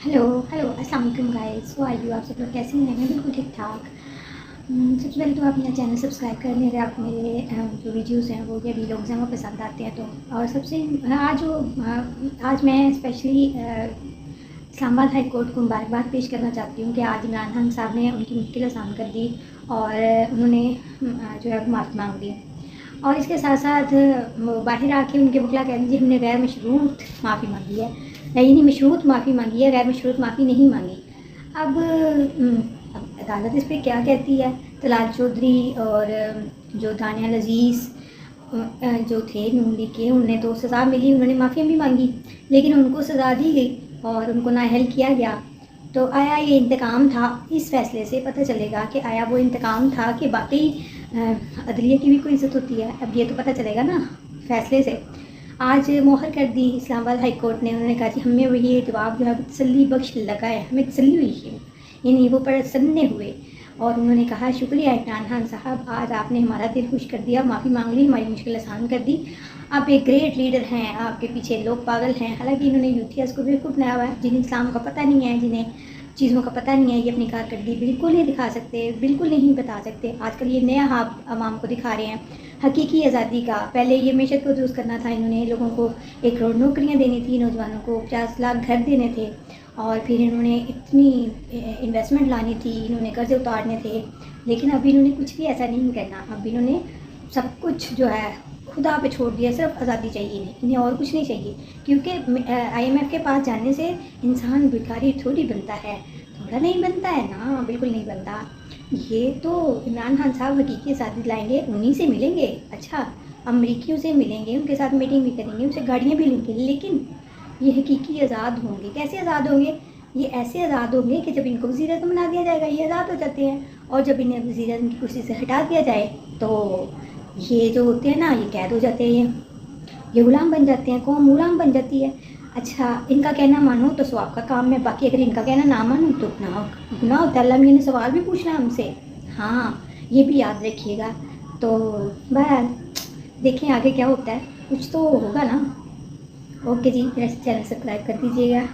Hello hello अस्सलाम वालेकुम guys. So are you, आप सब लोग कैसे हैं? मैं बिल्कुल ठीक ठाक। सबसे पहले तो आप मेरा चैनल सब्सक्राइब कर लें अगर आप मेरे जो वीडियोस हैं वो या वीलॉग्स हैं वो पसंद आते हैं तो। और सबसे आज मैं स्पेशली इस्लामाबाद हाई कोर्ट को मुबारकबाद पेश करना चाहती हूँ कि आज इमरान खान साहब ने उनकी मुश्किल आसान कर दी और उन्होंने जो है माफ़ी मांग ली। और इसके साथ साथ वो बाहर आके उनके वकला कह दीजिए हमने गैर मशरूत माफ़ी मांगी है, नहीं मशरूत माफ़ी मांगी है, गैर मशरूत माफ़ी नहीं मांगी। अब अदालत इस पर क्या कहती है? तलाल चौधरी और जो दानिया अजीज़ जो थे नून लीग के, उन्हें तो सज़ा मिली, उन्होंने माफ़ी भी मांगी, लेकिन उनको सज़ा दी गई और उनको नाअहल किया गया। तो आया ये इंतकाम था? इस फैसले से पता चलेगा कि आया वो इंतकाम था कि बाकी अदलिया की भी कोई इज़्ज़त होती है। अब ये तो पता चलेगा ना फैसले से। आज मोहर कर दी इस्लामाबाद हाई कोर्ट ने। उन्होंने कहा कि हमें वो ये जवाब जो है तसल्ली बख्श लगा है, हमें तसल्ली हुई है, यानी वो प्रसन्न हुए। और उन्होंने कहा शुक्रिया इमरान खान साहब, आज आपने हमारा दिल खुश कर दिया, माफ़ी मांग ली, हमारी मुश्किल आसान कर दी। आप एक ग्रेट लीडर हैं, आपके पीछे लोग पागल हैं। हालांकि इन्होंने यूथीएस को बिल्कुल बनाया हुआ है, जिन्हें इस्लाम का पता नहीं है, जिन्हें चीज़ों का पता नहीं है, ये अपनी कारकर्दगी बिल्कुल नहीं दिखा सकते, बिल्कुल नहीं बता सकते। आजकल ये नया हाब आवाम को दिखा रहे हैं हकीकी आज़ादी का। पहले ये मीशत को दुरुस्त करना था, इन्होंने लोगों को 1 करोड़ नौकरियां देनी थी, नौजवानों को 50 लाख घर देने थे, और फिर इन्होंने इतनी इन्वेस्टमेंट लानी थी, इन्होंने कर्ज़े उतारने थे। लेकिन अभी इन्होंने कुछ भी ऐसा नहीं करना। अब इन्होंने सब कुछ जो है खुदा पे छोड़ दिया, सिर्फ आज़ादी चाहिए इन्हें और कुछ नहीं चाहिए। क्योंकि IMF के पास जाने से इंसान भिखारी थोड़ी बनता है, थोड़ा नहीं बनता है ना, बिल्कुल नहीं बनता। ये तो इमरान खान साहब हकीकी आज़ादी लाएंगे, उन्हीं से मिलेंगे। अच्छा, अमरीकियों से मिलेंगे, उनके साथ मीटिंग भी करेंगे, उनसे गाड़ियाँ भी लेंगे, लेकिन ये हकीकी आज़ाद होंगे। कैसे आज़ाद होंगे? ये ऐसे आज़ाद होंगे कि जब इनको वज़ीर आज़म बना दिया जाएगा ये आज़ाद हो जाते हैं, और जब इन्हें वज़ीर आज़म की कुर्सी से हटा दिया जाए तो ये जो होते हैं ना, ये कैद हो जाते हैं, ये गुलाम बन जाते हैं, कौम गुलाम बन जाती है। अच्छा, इनका कहना मानो तो स्वाब का काम है, बाकी अगर इनका कहना ना मानो तो गुनाह होता है। अल्लाह मियां ने सवाल भी पूछना है हमसे। हाँ, ये भी याद रखिएगा। तो बहरहाल देखें आगे क्या होता है, कुछ तो होगा ना। ओके जी, मेरा चैनल सब्सक्राइब कर दीजिएगा।